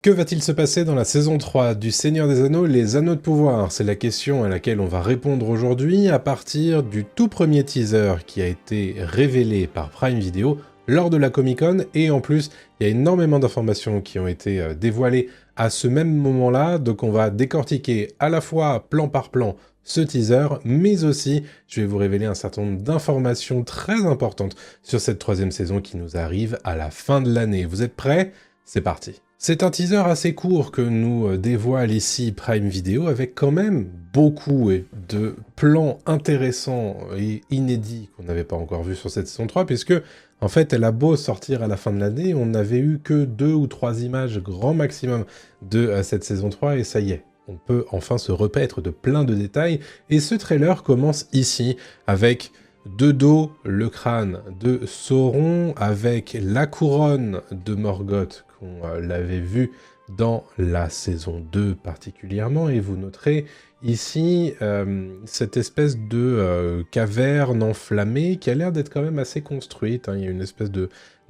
Que va-t-il se passer dans la saison 3 du Seigneur des Anneaux, les Anneaux de Pouvoir? C'est la question à laquelle on va répondre aujourd'hui à partir du tout premier teaser qui a été révélé par Prime Video lors de la Comic-Con, et en plus, il y a énormément d'informations qui ont été dévoilées à ce même moment-là, donc on va décortiquer à la fois plan par plan ce teaser, mais aussi je vais vous révéler un certain nombre d'informations très importantes sur cette troisième saison qui nous arrive à la fin de l'année. Vous êtes prêts? C'est parti. C'est un teaser assez court que nous dévoile ici Prime Video, avec quand même beaucoup de plans intéressants et inédits qu'on n'avait pas encore vus sur cette saison 3, puisque en fait elle a beau sortir à la fin de l'année, on n'avait eu que 2 ou 3 images grand maximum de cette saison 3, et ça y est, on peut enfin se repaître de plein de détails, et ce trailer commence ici avec de dos le crâne de Sauron, avec la couronne de Morgoth qu'on l'avait vu dans la saison 2 particulièrement, et vous noterez ici cette espèce de caverne enflammée qui a l'air d'être quand même assez construite, hein. Il y a une espèce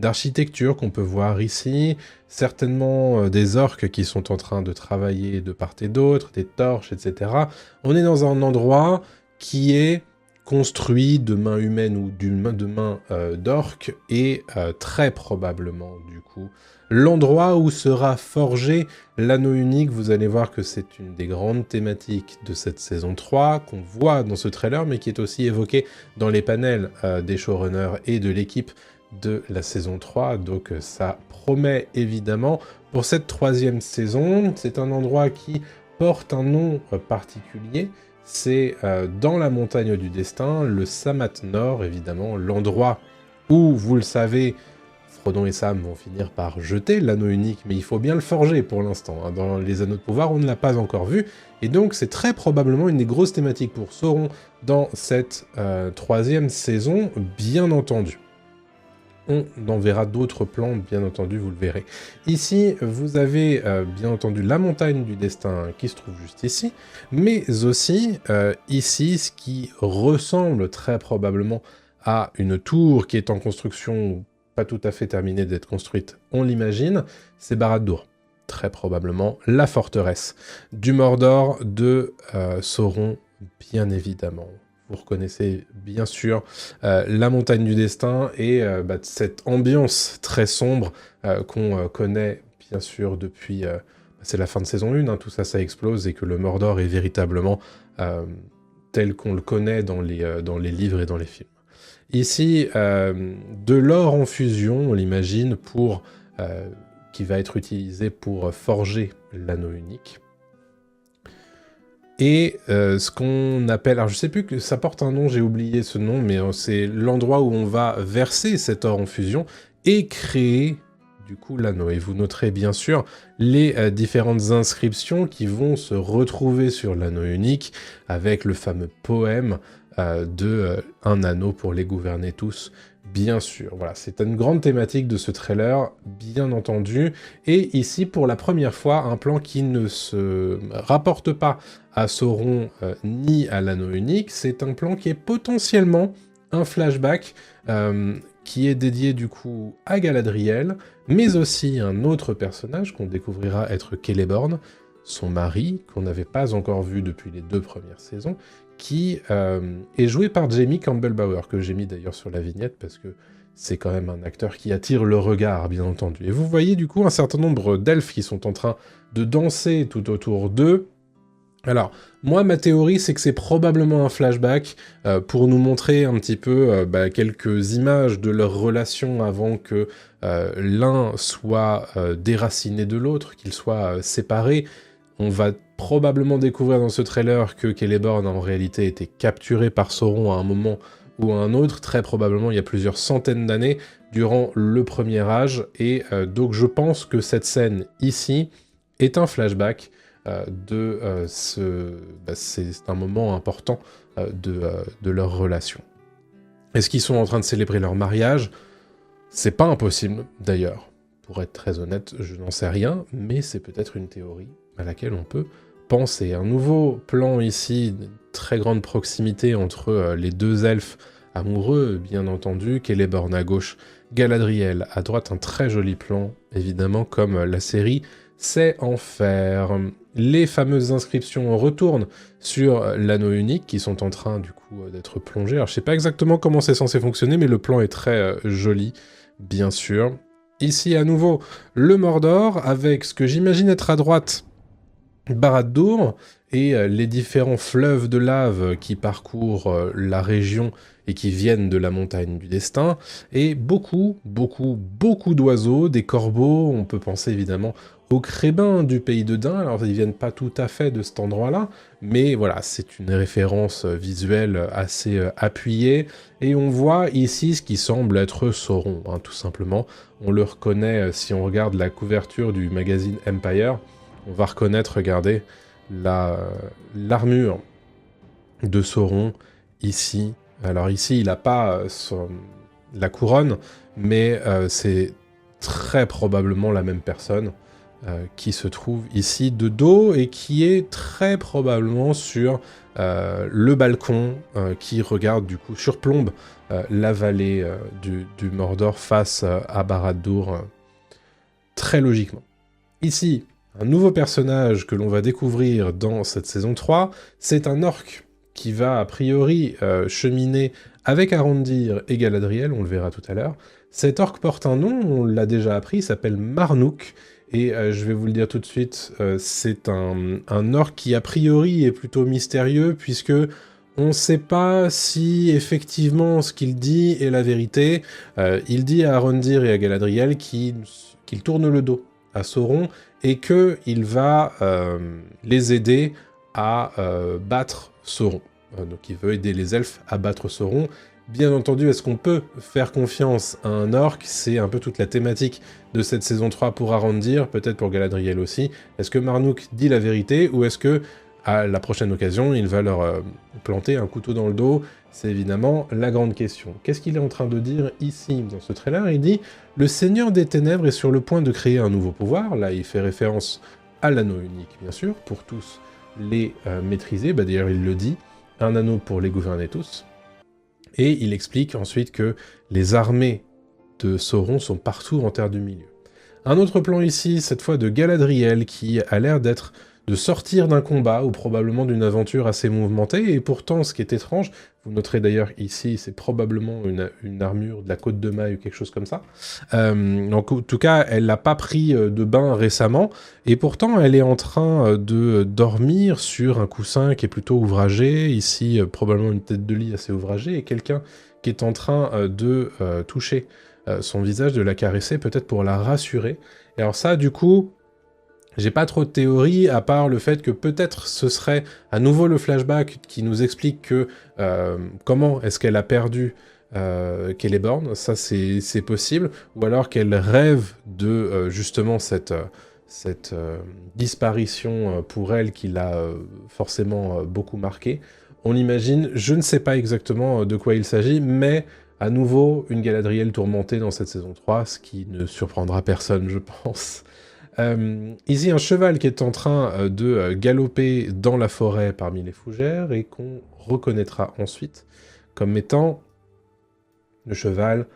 d'architecture qu'on peut voir ici, certainement des orques qui sont en train de travailler de part et d'autre, des torches, etc. On est dans un endroit qui est construit de main humaine ou de main d'orque, et très probablement, du coup, l'endroit où sera forgé l'anneau unique. Vous allez voir que c'est une des grandes thématiques de cette saison 3, qu'on voit dans ce trailer, mais qui est aussi évoquée dans les panels des showrunners et de l'équipe de la saison 3, donc ça promet évidemment pour cette troisième saison. C'est un endroit qui porte un nom particulier. C'est dans la montagne du destin, le Sammath Nord, évidemment, l'endroit où, vous le savez, Frodon et Sam vont finir par jeter l'anneau unique, mais il faut bien le forger pour l'instant, hein. Dans les Anneaux de Pouvoir, on ne l'a pas encore vu, et donc c'est très probablement une des grosses thématiques pour Sauron dans cette troisième saison, bien entendu. On en verra d'autres plans, bien entendu, vous le verrez. Ici, vous avez bien entendu la montagne du destin qui se trouve juste ici, mais aussi ici, ce qui ressemble très probablement à une tour qui est en construction, pas tout à fait terminée d'être construite, on l'imagine, c'est Barad-dûr. Très probablement la forteresse du Mordor de Sauron, bien évidemment. Vous reconnaissez bien sûr la montagne du destin et cette ambiance très sombre qu'on connaît bien sûr depuis... c'est la fin de saison 1, hein, tout ça, ça explose, et que le Mordor est véritablement tel qu'on le connaît dans les livres et dans les films. Ici, de l'or en fusion, on l'imagine, qui va être utilisé pour forger l'anneau unique. Et ce qu'on appelle, alors je sais plus que ça porte un nom, j'ai oublié ce nom, mais c'est l'endroit où on va verser cet or en fusion et créer du coup l'anneau. Et vous noterez bien sûr les différentes inscriptions qui vont se retrouver sur l'anneau unique, avec le fameux poème de un anneau pour les gouverner tous, bien sûr. Voilà, c'est une grande thématique de ce trailer, bien entendu. Et ici, pour la première fois, un plan qui ne se rapporte pas à Sauron ni à l'anneau unique, c'est un plan qui est potentiellement un flashback qui est dédié du coup à Galadriel, mais aussi un autre personnage qu'on découvrira être Celeborn, son mari, qu'on n'avait pas encore vu depuis les 2 premières saisons, qui est joué par Jamie Campbell-Bower, que j'ai mis d'ailleurs sur la vignette parce que c'est quand même un acteur qui attire le regard, bien entendu. Et vous voyez du coup un certain nombre d'elfes qui sont en train de danser tout autour d'eux. Alors, moi, ma théorie, c'est que c'est probablement un flashback pour nous montrer un petit peu quelques images de leur relation avant que l'un soit déraciné de l'autre, qu'ils soient séparés. On va probablement découvrir dans ce trailer que Celeborn, en réalité, était capturé par Sauron à un moment ou à un autre, très probablement il y a plusieurs centaines d'années, durant le Premier Âge, et donc je pense que cette scène ici est un flashback c'est un moment important de leur relation. Est-ce qu'ils sont en train de célébrer leur mariage? C'est pas impossible, d'ailleurs. Pour être très honnête, je n'en sais rien, mais c'est peut-être une théorie à laquelle on peut penser. Un nouveau plan ici, de très grande proximité entre les deux elfes amoureux, bien entendu, Celeborn à gauche, Galadriel à droite, un très joli plan, évidemment, comme la série c'est en fer. Les fameuses inscriptions retournent sur l'anneau unique qui sont en train du coup d'être plongées. Alors je sais pas exactement comment c'est censé fonctionner, mais le plan est très joli, bien sûr. Ici à nouveau, le Mordor, avec ce que j'imagine être à droite, Barad-dûr, et les différents fleuves de lave qui parcourent la région et qui viennent de la montagne du destin, et beaucoup d'oiseaux, des corbeaux. On peut penser évidemment aux crébins du pays de Dain. Alors ils viennent pas tout à fait de cet endroit-là, mais voilà, c'est une référence visuelle assez appuyée, et on voit ici ce qui semble être Sauron, hein, tout simplement. On le reconnaît si on regarde la couverture du magazine Empire. On va reconnaître, regardez, l'armure de Sauron, ici. Alors ici, il n'a pas la couronne, mais c'est très probablement la même personne qui se trouve ici de dos, et qui est très probablement sur le balcon qui regarde, du coup, surplombe la vallée du Mordor face à Barad-dûr, très logiquement. Ici, un nouveau personnage que l'on va découvrir dans cette saison 3, c'est un orc qui va a priori cheminer avec Arondir et Galadriel, on le verra tout à l'heure. Cet orc porte un nom, on l'a déjà appris, il s'appelle Marnouk, et je vais vous le dire tout de suite, c'est un orc qui a priori est plutôt mystérieux, puisque on ne sait pas si effectivement ce qu'il dit est la vérité. Il dit à Arondir et à Galadriel qu'il tourne le dos à Sauron, et qu'il va les aider à battre Sauron. Donc il veut aider les elfes à battre Sauron. Bien entendu, est-ce qu'on peut faire confiance à un orc? C'est un peu toute la thématique de cette saison 3 pour Arondir, peut-être pour Galadriel aussi. Est-ce que Marnouk dit la vérité, ou est-ce que, à la prochaine occasion, il va leur planter un couteau dans le dos? C'est évidemment la grande question. Qu'est-ce qu'il est en train de dire ici, dans ce trailer? Il dit « Le Seigneur des Ténèbres est sur le point de créer un nouveau pouvoir ». Là, il fait référence à l'anneau unique, bien sûr, pour tous les maîtriser. Bah, d'ailleurs, il le dit, un anneau pour les gouverner tous. Et il explique ensuite que les armées de Sauron sont partout en Terre du Milieu. Un autre plan ici, cette fois de Galadriel, qui a l'air de sortir d'un combat, ou probablement d'une aventure assez mouvementée, et pourtant, ce qui est étrange, vous noterez d'ailleurs ici, c'est probablement une armure de la Côte de Maille ou quelque chose comme ça. Donc, en tout cas, elle n'a pas pris de bain récemment, et pourtant, elle est en train de dormir sur un coussin qui est plutôt ouvragé, ici, probablement une tête de lit assez ouvragée, et quelqu'un qui est en train de toucher son visage, de la caresser, peut-être pour la rassurer. Et alors ça, du coup, j'ai pas trop de théories, à part le fait que peut-être ce serait à nouveau le flashback qui nous explique que comment est-ce qu'elle a perdu Celeborn, ça c'est possible, ou alors qu'elle rêve de justement cette disparition pour elle qui l'a forcément beaucoup marqué. On imagine, je ne sais pas exactement de quoi il s'agit, mais à nouveau une Galadriel tourmentée dans cette saison 3, ce qui ne surprendra personne, je pense. Ici, un cheval qui est en train de galoper dans la forêt parmi les fougères, et qu'on reconnaîtra ensuite comme étant le cheval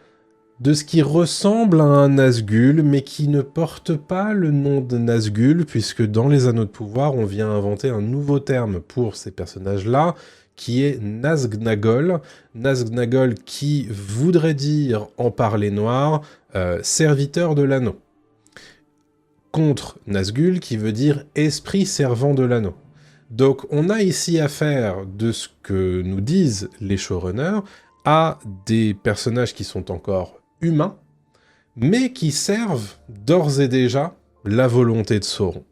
de ce qui ressemble à un Nazgûl, mais qui ne porte pas le nom de Nazgûl, puisque dans les Anneaux de Pouvoir, on vient inventer un nouveau terme pour ces personnages-là, qui est Nazgnagol. Nazgnagol qui voudrait dire, en parler noir, serviteur de l'anneau. Contre Nazgûl, qui veut dire esprit servant de l'anneau. Donc on a ici affaire, de ce que nous disent les showrunners, à des personnages qui sont encore humains, mais qui servent d'ores et déjà la volonté de Sauron.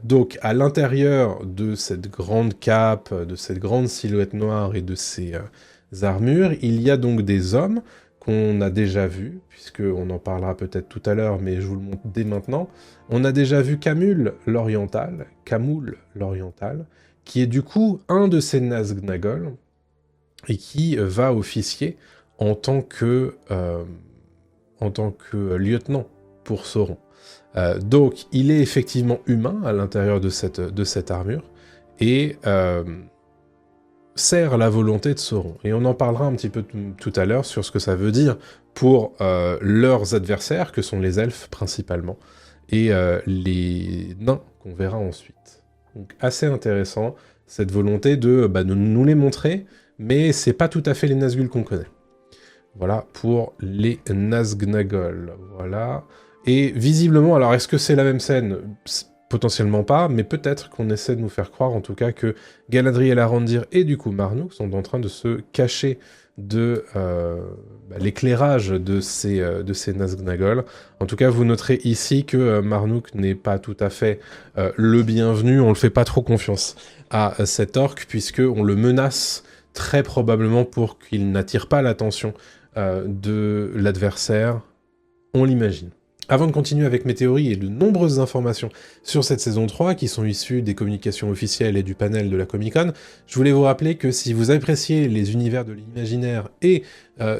Donc à l'intérieur de cette grande cape, de cette grande silhouette noire et de ces armures, il y a donc des hommes qu'on a déjà vus, puisqu'on en parlera peut-être tout à l'heure, mais je vous le montre dès maintenant. On a déjà vu Khamûl l'Oriental, qui est du coup un de ces Nazgnagol, et qui va officier en tant que lieutenant pour Sauron. Donc il est effectivement humain à l'intérieur de cette armure, et sert la volonté de Sauron. Et on en parlera un petit peu tout à l'heure sur ce que ça veut dire pour leurs adversaires, que sont les elfes principalement. et les nains qu'on verra ensuite. Donc assez intéressant, cette volonté de nous les montrer, mais c'est pas tout à fait les Nazgûl qu'on connaît. Voilà pour les Nazgnagol, voilà. Et visiblement, alors est-ce que c'est la même scène? Potentiellement pas, mais peut-être qu'on essaie de nous faire croire en tout cas que Galadriel, Arandir et du coup Marnouk sont en train de se cacher de l'éclairage de ces Nazgnagol. En tout cas, vous noterez ici que Marnouk n'est pas tout à fait le bienvenu, on le fait pas trop confiance à cet orc, puisqu'on le menace très probablement pour qu'il n'attire pas l'attention de l'adversaire, on l'imagine. Avant de continuer avec mes théories et de nombreuses informations sur cette saison 3 qui sont issues des communications officielles et du panel de la Comic-Con, je voulais vous rappeler que si vous appréciez les univers de l'imaginaire et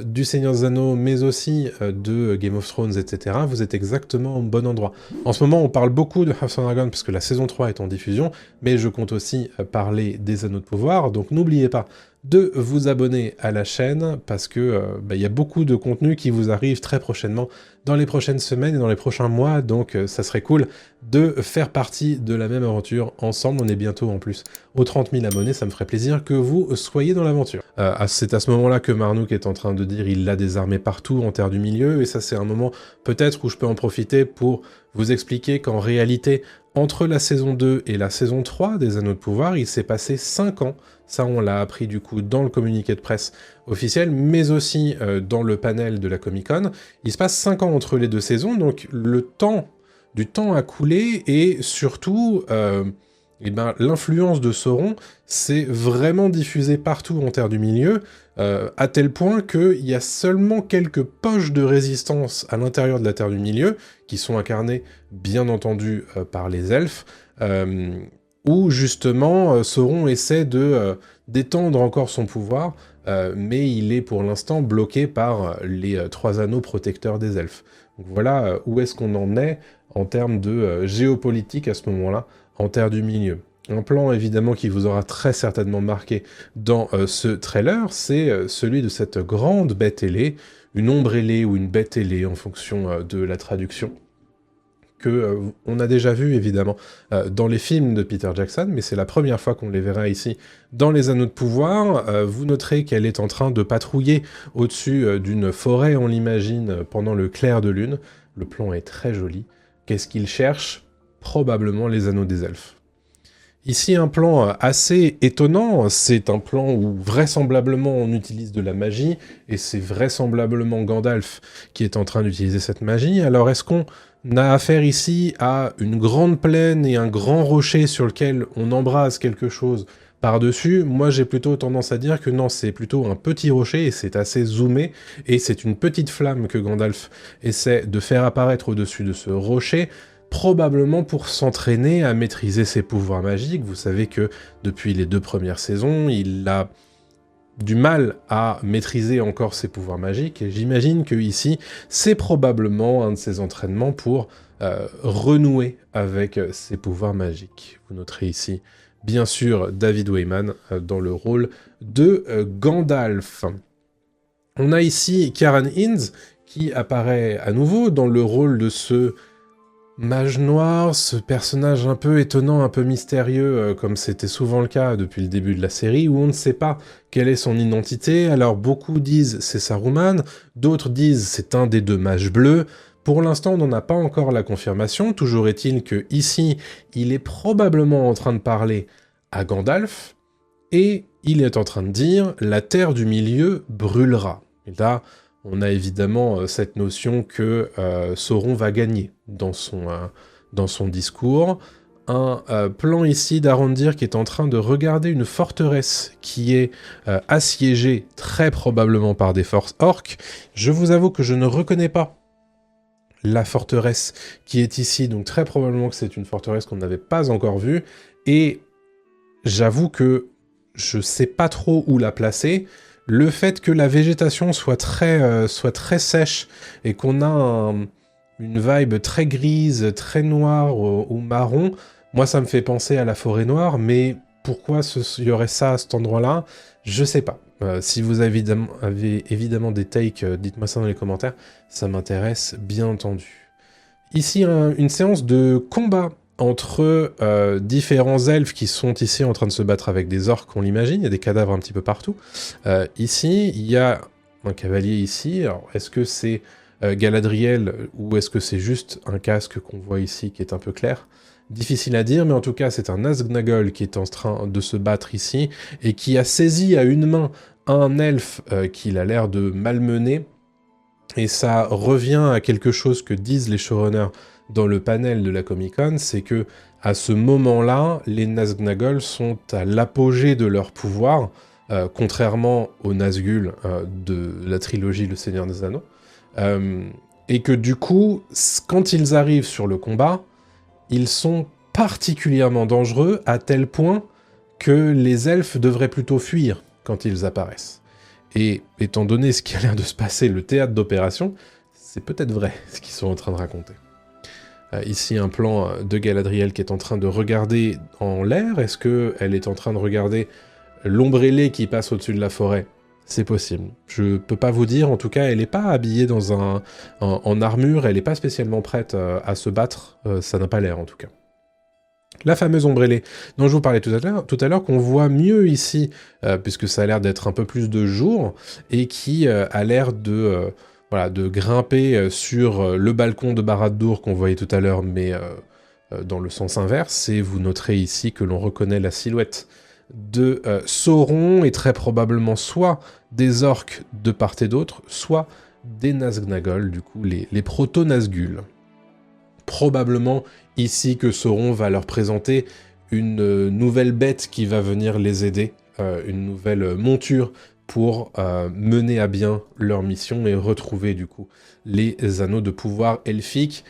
du Seigneur des Anneaux, mais aussi de Game of Thrones, etc., vous êtes exactement au bon endroit. En ce moment, on parle beaucoup de House of Dragon parce que la saison 3 est en diffusion, mais je compte aussi parler des Anneaux de Pouvoir, donc n'oubliez pas de vous abonner à la chaîne, parce que y a beaucoup de contenu qui vous arrive très prochainement, dans les prochaines semaines et dans les prochains mois, donc ça serait cool de faire partie de la même aventure ensemble. On est bientôt en plus aux 30 000 abonnés, ça me ferait plaisir que vous soyez dans l'aventure. C'est à ce moment-là que Marnouk est en train de dire il a des armées partout en Terre du Milieu, et ça c'est un moment peut-être où je peux en profiter pour vous expliquer qu'en réalité, entre la saison 2 et la saison 3 des Anneaux de Pouvoir, il s'est passé 5 ans. Ça, on l'a appris du coup dans le communiqué de presse officiel, mais aussi dans le panel de la Comic-Con. Il se passe 5 ans entre les deux saisons, donc du temps a coulé, et surtout, l'influence de Sauron s'est vraiment diffusée partout en Terre du Milieu, à tel point qu'il y a seulement quelques poches de résistance à l'intérieur de la Terre du Milieu, qui sont incarnées, bien entendu, par les elfes, où justement Sauron essaie d'étendre encore son pouvoir, mais il est pour l'instant bloqué par les 3 anneaux protecteurs des elfes. Donc voilà où est-ce qu'on en est en termes de géopolitique à ce moment-là, en Terre du Milieu. Un plan évidemment qui vous aura très certainement marqué dans ce trailer, c'est celui de cette grande bête ailée, une ombre ailée ou une bête ailée en fonction de la traduction, que on a déjà vu évidemment dans les films de Peter Jackson, mais c'est la première fois qu'on les verra ici dans les Anneaux de Pouvoir. Vous noterez qu'elle est en train de patrouiller au-dessus d'une forêt, on l'imagine, pendant le clair de lune. Le plan est très joli. Qu'est-ce qu'il cherche? Probablement les Anneaux des Elfes. Ici, un plan assez étonnant, c'est un plan où vraisemblablement on utilise de la magie, et c'est vraisemblablement Gandalf qui est en train d'utiliser cette magie. Alors est-ce qu'on a affaire ici à une grande plaine et un grand rocher sur lequel on embrase quelque chose par-dessus? Moi j'ai plutôt tendance à dire que non, c'est plutôt un petit rocher, et c'est assez zoomé, et c'est une petite flamme que Gandalf essaie de faire apparaître au-dessus de ce rocher, probablement pour s'entraîner à maîtriser ses pouvoirs magiques. Vous savez que depuis les 2 premières saisons, il a du mal à maîtriser encore ses pouvoirs magiques, et j'imagine que ici, c'est probablement un de ses entraînements pour renouer avec ses pouvoirs magiques. Vous noterez ici, bien sûr, David Wayman dans le rôle de Gandalf. On a ici Ciarán Hinds qui apparaît à nouveau dans le rôle de ce mage noir, ce personnage un peu étonnant, un peu mystérieux, comme c'était souvent le cas depuis le début de la série, où on ne sait pas quelle est son identité. Alors beaucoup disent c'est Saruman, d'autres disent c'est un des 2 mages bleus. Pour l'instant, on n'en a pas encore la confirmation. Toujours est-il que ici, il est probablement en train de parler à Gandalf, et il est en train de dire « la terre du milieu brûlera ». Et là, on a évidemment cette notion que Sauron va gagner dans son discours. Un plan ici d'Arondir qui est en train de regarder une forteresse qui est assiégée très probablement par des forces orques. Je vous avoue que je ne reconnais pas la forteresse qui est ici, donc très probablement que c'est une forteresse qu'on n'avait pas encore vue, et j'avoue que je sais pas trop où la placer. Le fait que la végétation soit très sèche et qu'on a une vibe très grise, très noire ou marron, moi ça me fait penser à la forêt noire, mais pourquoi y aurait ça à cet endroit-là? Je sais pas. Si vous avez évidemment des takes, dites-moi ça dans les commentaires, ça m'intéresse bien entendu. Ici, une séance de combat entre différents elfes qui sont ici en train de se battre avec des orques, on l'imagine. Il y a des cadavres un petit peu partout. Ici, il y a un cavalier ici. Alors, est-ce que c'est Galadriel ou est-ce que c'est juste un casque qu'on voit ici qui est un peu clair? Difficile à dire, mais en tout cas, c'est un Nazgnagol qui est en train de se battre ici et qui a saisi à une main un elfe qu'il a l'air de malmener. Et ça revient à quelque chose que disent les showrunners dans le panel de la Comic-Con, c'est que à ce moment-là, les Nazgûl sont à l'apogée de leur pouvoir, contrairement aux Nazgûl de la trilogie Le Seigneur des Anneaux, et que du coup, quand ils arrivent sur le combat, ils sont particulièrement dangereux à tel point que les elfes devraient plutôt fuir quand ils apparaissent. Et étant donné ce qui a l'air de se passer, le théâtre d'opération, c'est peut-être vrai ce qu'ils sont en train de raconter. Ici, un plan de Galadriel qui est en train de regarder en l'air. Est-ce qu'elle est en train de regarder l'ombre ailée qui passe au-dessus de la forêt? C'est possible. Je peux pas vous dire, en tout cas, elle n'est pas habillée en armure, elle n'est pas spécialement prête à se battre, ça n'a pas l'air en tout cas. La fameuse ombre ailée dont je vous parlais tout à l'heure, qu'on voit mieux ici, puisque ça a l'air d'être un peu plus de jour, et qui a l'air de grimper sur le balcon de Barad-dûr qu'on voyait tout à l'heure, mais dans le sens inverse, et vous noterez ici que l'on reconnaît la silhouette de Sauron, et très probablement soit des orques de part et d'autre, soit des Nazgûl, du coup les proto-Nazgûl. Probablement ici que Sauron va leur présenter une nouvelle bête qui va venir les aider, une nouvelle monture pour mener à bien leur mission et retrouver du coup les anneaux de pouvoir elfiques.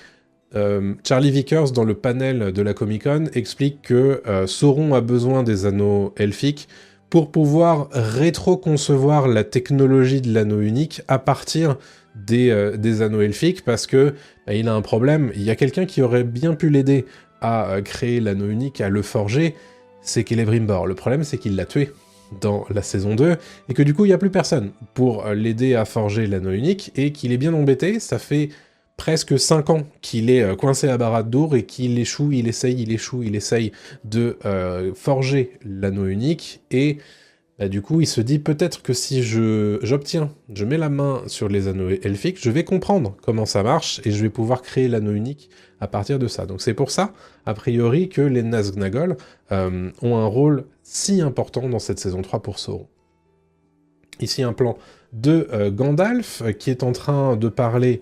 Charlie Vickers, dans le panel de la Comic-Con, explique que Sauron a besoin des anneaux elfiques pour pouvoir rétro-concevoir la technologie de l'anneau unique à partir des anneaux elfiques, parce que il a un problème. Il y a quelqu'un qui aurait bien pu l'aider à créer l'anneau unique, à le forger, c'est Celebrimbor. Le problème, c'est qu'il l'a tué dans la saison 2, et que du coup, il n'y a plus personne pour l'aider à forger l'anneau unique, et qu'il est bien embêté. Ça fait presque 5 ans qu'il est coincé à Barad-dûr, et qu'il échoue, il essaye de forger l'anneau unique, et du coup, il se dit peut-être que si je mets la main sur les anneaux elfiques, je vais comprendre comment ça marche et je vais pouvoir créer l'anneau unique à partir de ça. Donc c'est pour ça, a priori, que les Nazgûl ont un rôle si important dans cette saison 3 pour Sauron. Ici, un plan de Gandalf qui est en train de parler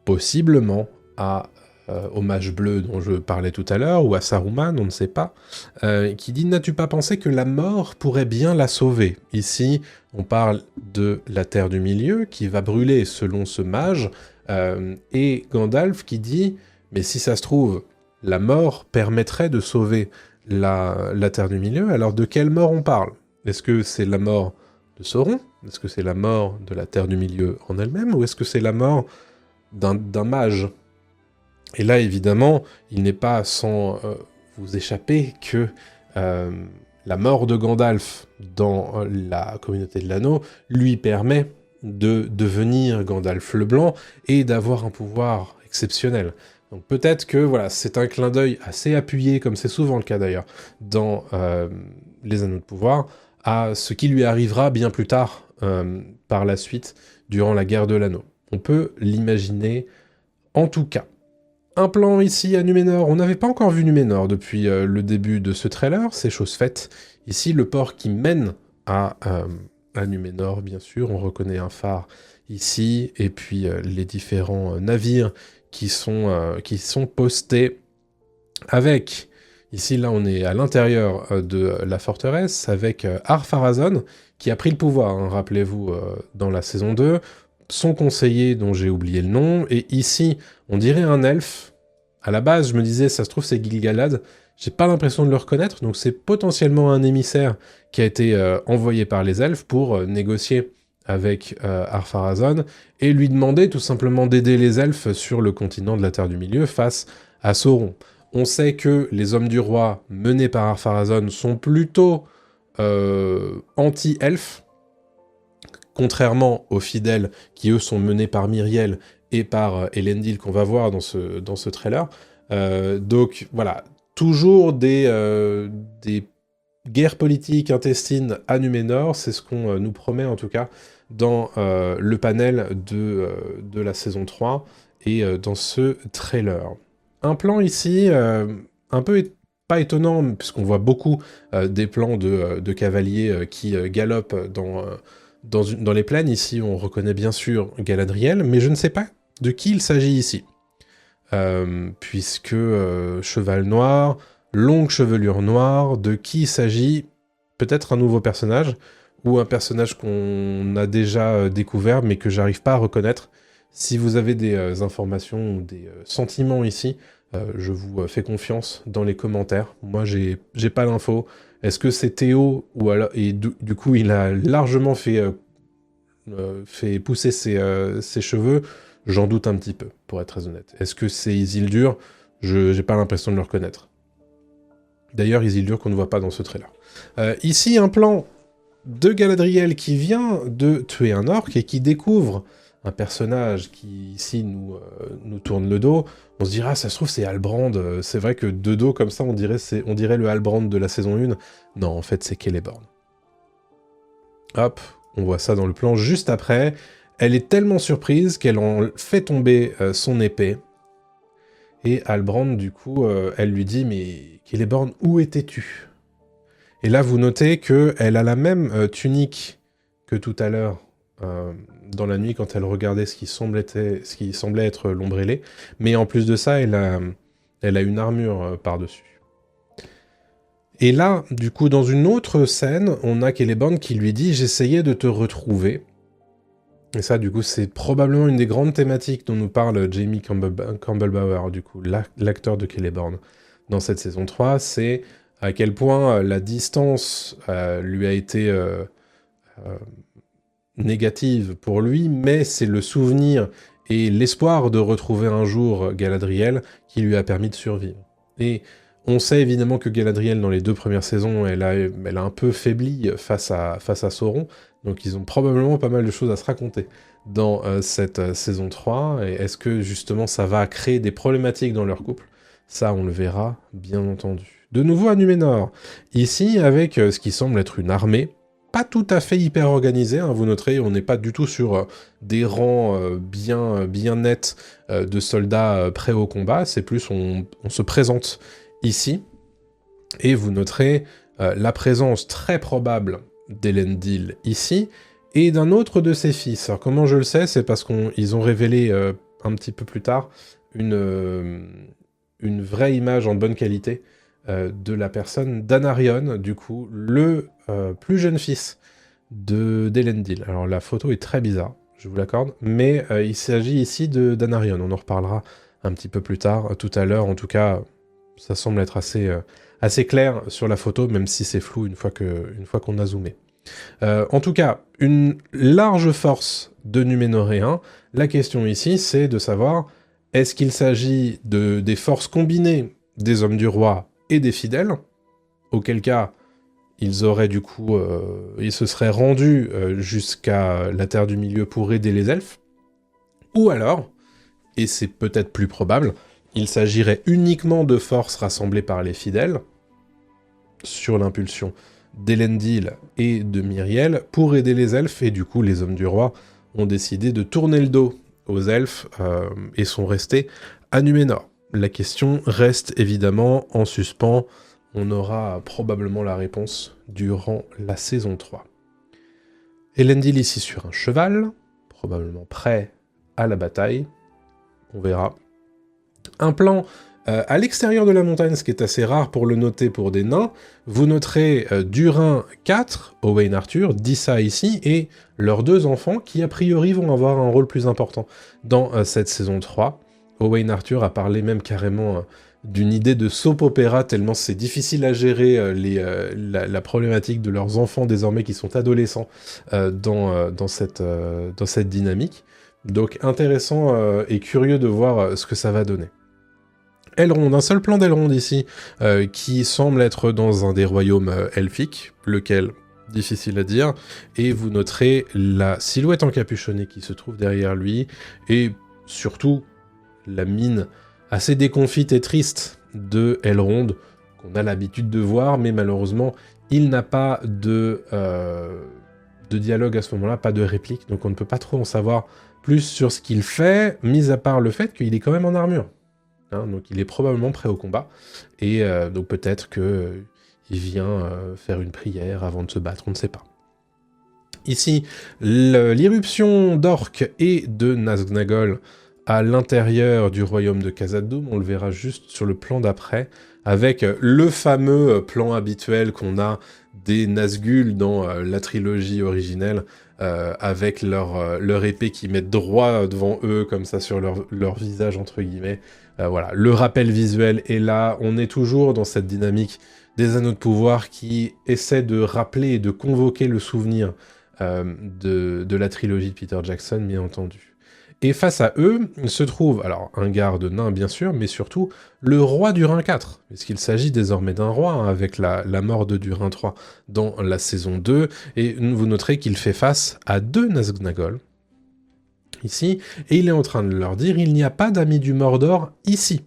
possiblement au mage bleu dont je parlais tout à l'heure, ou à Saruman, on ne sait pas, qui dit « N'as-tu pas pensé que la mort pourrait bien la sauver ?» Ici, on parle de la Terre du Milieu, qui va brûler selon ce mage, et Gandalf qui dit « Mais si ça se trouve, la mort permettrait de sauver la Terre du Milieu, alors de quelle mort on parle? Est-ce que c'est la mort de Sauron? Est-ce que c'est la mort de la Terre du Milieu en elle-même? Ou est-ce que c'est la mort d'un mage ?» Et là, évidemment, il n'est pas sans vous échapper que la mort de Gandalf dans la communauté de l'anneau lui permet de devenir Gandalf le Blanc et d'avoir un pouvoir exceptionnel. Donc peut-être que voilà, c'est un clin d'œil assez appuyé, comme c'est souvent le cas d'ailleurs, dans les Anneaux de Pouvoir, à ce qui lui arrivera bien plus tard, par la suite, durant la guerre de l'anneau. On peut l'imaginer en tout cas. Un plan ici à Numénor. On n'avait pas encore vu Numénor depuis le début de ce trailer, c'est chose faite. Ici, le port qui mène à Numénor, bien sûr. On reconnaît un phare ici, et puis les différents navires qui sont postés avec... Ici, là, on est à l'intérieur de la forteresse, avec Ar-Pharazôn, qui a pris le pouvoir, hein, rappelez-vous, dans la saison 2, son conseiller dont j'ai oublié le nom, et ici, on dirait un elfe. À la base, je me disais, ça se trouve, c'est Gil-galad. J'ai pas l'impression de le reconnaître, donc c'est potentiellement un émissaire qui a été envoyé par les elfes pour négocier avec Ar-Pharazôn, et lui demander tout simplement d'aider les elfes sur le continent de la Terre du Milieu face à Sauron. On sait que les hommes du roi menés par Ar-Pharazôn sont plutôt anti-elfes, contrairement aux fidèles qui, eux, sont menés par Myriel et par Elendil qu'on va voir dans ce trailer. Donc voilà, toujours des guerres politiques intestines à Numénor, c'est ce qu'on nous promet en tout cas dans le panel de la saison 3 et dans ce trailer. Un plan ici, un peu pas étonnant, puisqu'on voit beaucoup des plans de cavaliers qui galopent dans les plaines. Ici, on reconnaît bien sûr Galadriel, mais je ne sais pas de qui il s'agit ici. Puisque cheval noir, longue chevelure noire, de qui il s'agit? Peut-être un nouveau personnage, ou un personnage qu'on a déjà découvert, mais que j'arrive pas à reconnaître. Si vous avez des informations ou des sentiments ici, je vous fais confiance dans les commentaires. Moi, j'ai pas l'info. Est-ce que c'est Théo ou alors, et du coup, il a largement fait pousser ses cheveux? J'en doute un petit peu, pour être très honnête. Est-ce que c'est Isildur? J'ai pas l'impression de le reconnaître. D'ailleurs, Isildur qu'on ne voit pas dans ce trailer. Ici, un plan de Galadriel qui vient de tuer un orc et qui découvre un personnage qui, ici, nous tourne le dos. On se dira, ça se trouve, c'est Halbrand. C'est vrai que de dos, comme ça, on dirait le Halbrand de la saison 1. Non, en fait, c'est Celeborn. Hop, on voit ça dans le plan juste après. Elle est tellement surprise qu'elle en fait tomber son épée. Et Halbrand, du coup, elle lui dit « Mais Celeborn, où étais-tu » Et là, vous notez qu'elle a la même tunique que tout à l'heure, dans la nuit, quand elle regardait ce qui semblait être l'ombre ailée. Mais en plus de ça, elle a une armure par-dessus. Et là, du coup, dans une autre scène, on a Celeborn qui lui dit « J'essayais de te retrouver ». Et ça, du coup, c'est probablement une des grandes thématiques dont nous parle Jamie Campbell-Bower, du coup, l'acteur de Celeborn, dans cette saison 3, c'est à quel point la distance lui a été négative pour lui, mais c'est le souvenir et l'espoir de retrouver un jour Galadriel qui lui a permis de survivre. Et on sait évidemment que Galadriel, dans les 2 premières saisons, elle a un peu faibli face à Sauron, donc ils ont probablement pas mal de choses à se raconter dans cette saison 3, et est-ce que justement ça va créer des problématiques dans leur couple? Ça, on le verra, bien entendu. De nouveau à Numénor, ici avec ce qui semble être une armée, pas tout à fait hyper organisée, hein, vous noterez, on n'est pas du tout sur des rangs bien nets de soldats prêts au combat, c'est plus on se présente ici, et vous noterez la présence très probable d'Elendil ici, et d'un autre de ses fils. Alors comment je le sais? C'est parce qu'ils ont révélé un petit peu plus tard une vraie image en bonne qualité de la personne d'Anarion, du coup, le plus jeune fils d'Elendil. Alors la photo est très bizarre, je vous l'accorde, mais il s'agit ici d'Anarion, on en reparlera un petit peu plus tard, tout à l'heure, en tout cas, ça semble être assez clair sur la photo, même si c'est flou une fois qu'on a zoomé. En tout cas, une large force de Numénoréens. La question ici, c'est de savoir, est-ce qu'il s'agit des forces combinées des hommes du roi et des fidèles, auquel cas, ils auraient du coup, ils se seraient rendus jusqu'à la Terre du Milieu pour aider les elfes, ou alors, et c'est peut-être plus probable, il s'agirait uniquement de forces rassemblées par les fidèles, sur l'impulsion d'Elendil et de Myriel, pour aider les elfes, et du coup les hommes du roi ont décidé de tourner le dos aux elfes, et sont restés à Numénor. La question reste évidemment en suspens, on aura probablement la réponse durant la saison 3. Elendil ici sur un cheval, probablement prêt à la bataille, on verra. Un plan à l'extérieur de la montagne, ce qui est assez rare pour le noter pour des nains. Vous noterez Durin 4, Owain Arthur, Dissa ici, et leurs 2 enfants qui a priori vont avoir un rôle plus important dans cette saison 3. Owain Arthur a parlé même carrément d'une idée de soap opéra, tellement c'est difficile à gérer la problématique de leurs enfants désormais qui sont adolescents dans cette dynamique. Donc intéressant et curieux de voir ce que ça va donner. Elrond, un seul plan d'Elrond ici, qui semble être dans un des royaumes elfiques, lequel, difficile à dire, et vous noterez la silhouette encapuchonnée qui se trouve derrière lui, et surtout la mine assez déconfite et triste de Elrond, qu'on a l'habitude de voir, mais malheureusement, il n'a pas de dialogue à ce moment-là, pas de réplique, donc on ne peut pas trop en savoir plus sur ce qu'il fait, mis à part le fait qu'il est quand même en armure. Hein, donc il est probablement prêt au combat, et donc peut-être qu'il vient faire une prière avant de se battre, on ne sait pas. Ici, l'irruption d'orques et de Nazgûl à l'intérieur du royaume de Khazad-dûm, on le verra juste sur le plan d'après, avec le fameux plan habituel qu'on a des Nazgûl dans la trilogie originelle, avec leur épée qui met droit devant eux, comme ça, sur leur visage, entre guillemets. Voilà, le rappel visuel est là, on est toujours dans cette dynamique des anneaux de pouvoir qui essaie de rappeler et de convoquer le souvenir de la trilogie de Peter Jackson, bien entendu. Et face à eux, il se trouve, alors, un garde nain, bien sûr, mais surtout, le roi Durin IV, puisqu'il s'agit désormais d'un roi, hein, avec la mort de Durin III dans la saison 2, et vous noterez qu'il fait face à 2 Nazgûl, ici, et il est en train de leur dire « Il n'y a pas d'amis du Mordor ici ».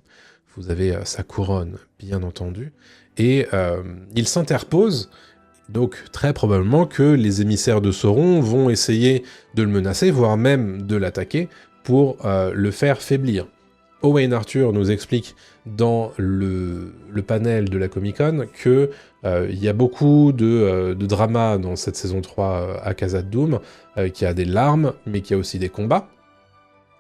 Vous avez sa couronne, bien entendu, et il s'interpose. Donc très probablement que les émissaires de Sauron vont essayer de le menacer, voire même de l'attaquer, pour le faire faiblir. Owain Arthur nous explique dans le panel de la Comic-Con que y a beaucoup de drama dans cette saison 3 à Khazad-dûm, qu'il y a des larmes, mais qu'il y a aussi des combats.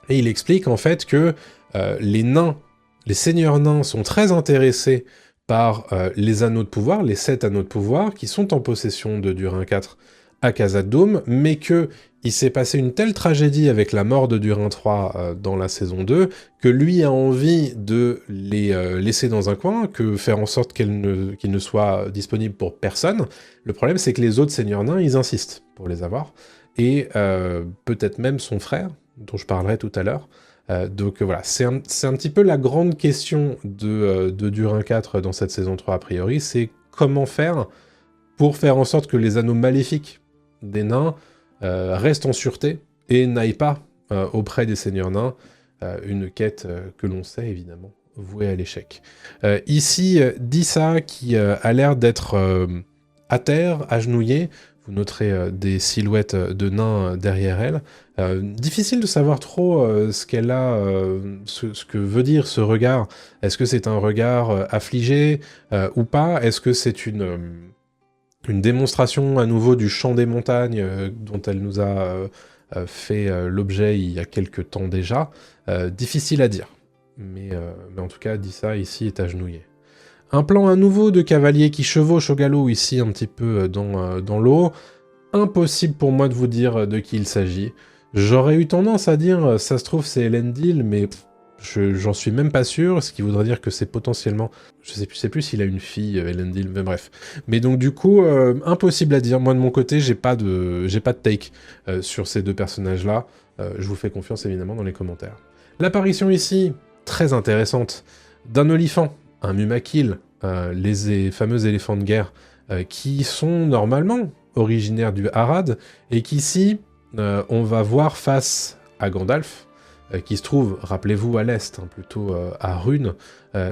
Et il explique en fait que les nains, les seigneurs nains sont très intéressés par les anneaux de pouvoir, les 7 anneaux de pouvoir, qui sont en possession de Durin IV à Khazad-dûm, mais qu'il s'est passé une telle tragédie avec la mort de Durin III dans la saison 2, que lui a envie de les laisser dans un coin, que faire en sorte qu'ils ne soient disponibles pour personne. Le problème, c'est que les autres seigneurs nains, ils insistent pour les avoir, et peut-être même son frère, dont je parlerai tout à l'heure. Donc voilà, c'est un petit peu la grande question de Durin IV dans cette saison 3 a priori, c'est comment faire pour faire en sorte que les anneaux maléfiques des nains restent en sûreté et n'aillent pas auprès des seigneurs nains, une quête que l'on sait évidemment vouée à l'échec. Ici, Dissa qui a l'air d'être à terre, agenouillée. Vous noterez des silhouettes de nains derrière elle. Difficile de savoir trop ce qu'elle a, ce que veut dire ce regard. Est-ce que c'est un regard affligé ou pas? Est-ce que c'est une démonstration à nouveau du chant des montagnes dont elle nous a fait l'objet il y a quelques temps déjà? Difficile à dire. Mais en tout cas, Dissa ici est agenouillée. Un plan à nouveau de cavalier qui chevauche au galop ici, un petit peu dans l'eau. Impossible pour moi de vous dire de qui il s'agit. J'aurais eu tendance à dire, ça se trouve c'est Elendil, mais j'en suis même pas sûr, ce qui voudrait dire que c'est potentiellement... Je sais plus s'il a une fille, Elendil, mais bref. Mais donc du coup, impossible à dire. Moi de mon côté, j'ai pas de take sur ces deux personnages-là. Je vous fais confiance évidemment dans les commentaires. L'apparition ici, très intéressante, d'un olifant. Un Mumakil, les fameux éléphants de guerre, qui sont normalement originaires du Harad, et qu'ici, on va voir face à Gandalf, qui se trouve, rappelez-vous, à l'est, hein, plutôt à Rune.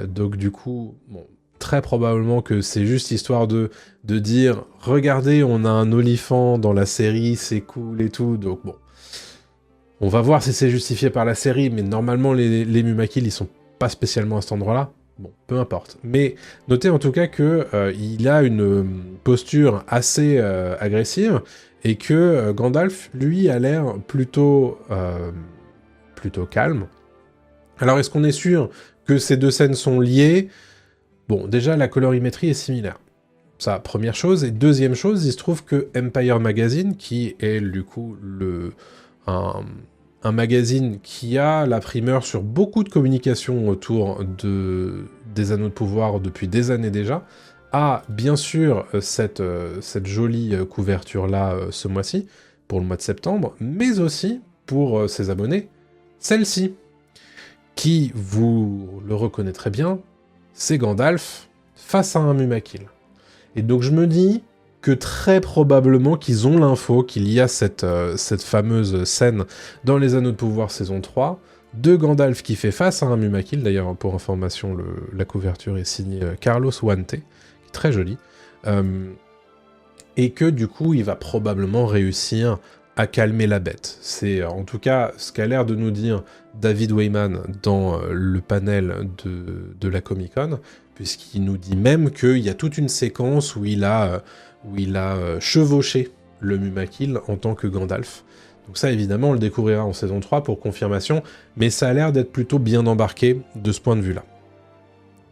Donc du coup, bon, très probablement que c'est juste histoire de dire « Regardez, on a un olifant dans la série, c'est cool et tout », donc bon. On va voir si c'est justifié par la série, mais normalement, les Mumakil, ils sont pas spécialement à cet endroit-là. Bon, peu importe. Mais notez en tout cas qu'il a une posture assez agressive et que Gandalf, lui, a l'air plutôt calme. Alors, est-ce qu'on est sûr que ces deux scènes sont liées? Bon, déjà, la colorimétrie est similaire. Ça, première chose. Et deuxième chose, il se trouve que Empire Magazine, qui est du coup un magazine qui a la primeur sur beaucoup de communications autour des anneaux de pouvoir depuis des années déjà, a bien sûr cette jolie couverture-là ce mois-ci, pour le mois de septembre, mais aussi pour ses abonnés, celle-ci, qui, vous le reconnaîtrez bien, c'est Gandalf face à un Mumakil. Et donc je me dis que très probablement qu'ils ont l'info qu'il y a cette fameuse scène dans les Anneaux de Pouvoir saison 3, de Gandalf qui fait face à un Mumakil. D'ailleurs, pour information, la couverture est signée Carlos Huante, qui est très jolie. Et que du coup, il va probablement réussir à calmer la bête. C'est en tout cas ce qu'a l'air de nous dire David Wayman dans le panel de la Comic-Con, puisqu'il nous dit même qu'il y a toute une séquence où il a chevauché le Mumakil en tant que Gandalf. Donc ça, évidemment, on le découvrira en saison 3 pour confirmation, mais ça a l'air d'être plutôt bien embarqué de ce point de vue-là.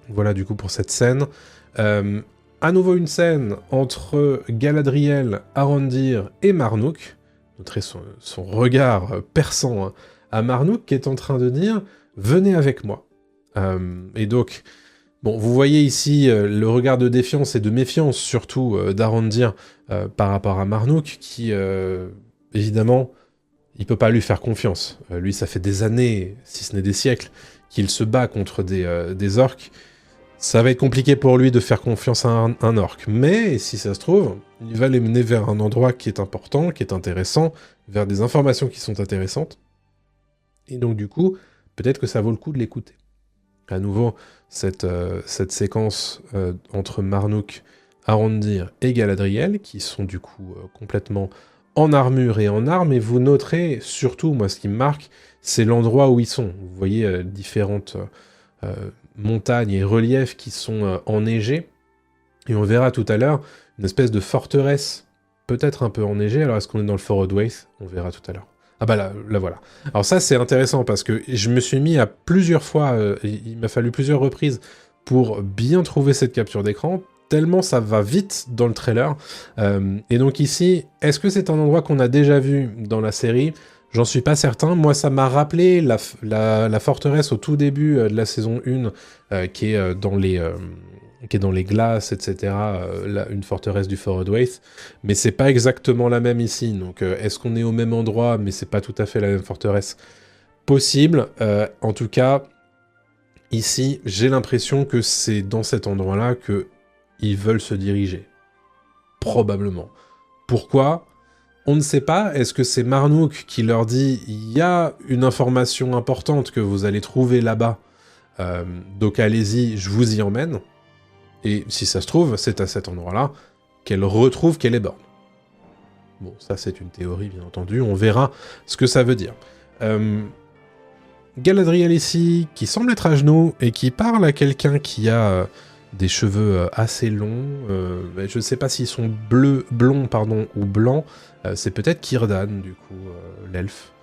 Voilà du coup pour cette scène. À nouveau une scène entre Galadriel, Arondir et Marnouk. Noterez son regard perçant à Marnouk qui est en train de dire « Venez avec moi ». Et donc, bon, vous voyez ici le regard de défiance et de méfiance, surtout d'Arondir par rapport à Marnouk, qui, évidemment, il peut pas lui faire confiance. Lui, ça fait des années, si ce n'est des siècles, qu'il se bat contre des orques. Ça va être compliqué pour lui de faire confiance à un orc, mais si ça se trouve, il va les mener vers un endroit qui est important, qui est intéressant, vers des informations qui sont intéressantes, et donc du coup, peut-être que ça vaut le coup de l'écouter. À nouveau, cette séquence entre Marnouk, Arondir et Galadriel, qui sont du coup complètement en armure et en armes, et vous noterez, surtout, moi ce qui me marque, c'est l'endroit où ils sont. Vous voyez différentes montagnes et reliefs qui sont enneigés, et on verra tout à l'heure une espèce de forteresse, peut-être un peu enneigée. Alors est-ce qu'on est dans le Forest Waste? On verra tout à l'heure. Ah bah là voilà. Alors ça c'est intéressant parce que je me suis mis à plusieurs fois, il m'a fallu plusieurs reprises pour bien trouver cette capture d'écran, tellement ça va vite dans le trailer. Et donc ici, est-ce que c'est un endroit qu'on a déjà vu dans la série? J'en suis pas certain. Moi, ça m'a rappelé la forteresse au tout début de la saison 1, qui est dans les glaces, etc. Une forteresse du Forest Waste. Mais c'est pas exactement la même ici. Donc, est-ce qu'on est au même endroit, mais c'est pas tout à fait la même forteresse? Possible. En tout cas, ici, j'ai l'impression que c'est dans cet endroit-là qu'ils veulent se diriger. Probablement. Pourquoi ? On ne sait pas, est-ce que c'est Marnouk qui leur dit « Il y a une information importante que vous allez trouver là-bas, donc allez-y, je vous y emmène ». Et si ça se trouve, c'est à cet endroit-là qu'elle retrouve Celeborn. Bon, ça c'est une théorie, bien entendu, on verra ce que ça veut dire. Galadriel ici, qui semble être à genoux, et qui parle à quelqu'un qui a des cheveux assez longs, je ne sais pas s'ils sont blonds ou blancs, c'est peut-être Círdan, du coup, l'elfe,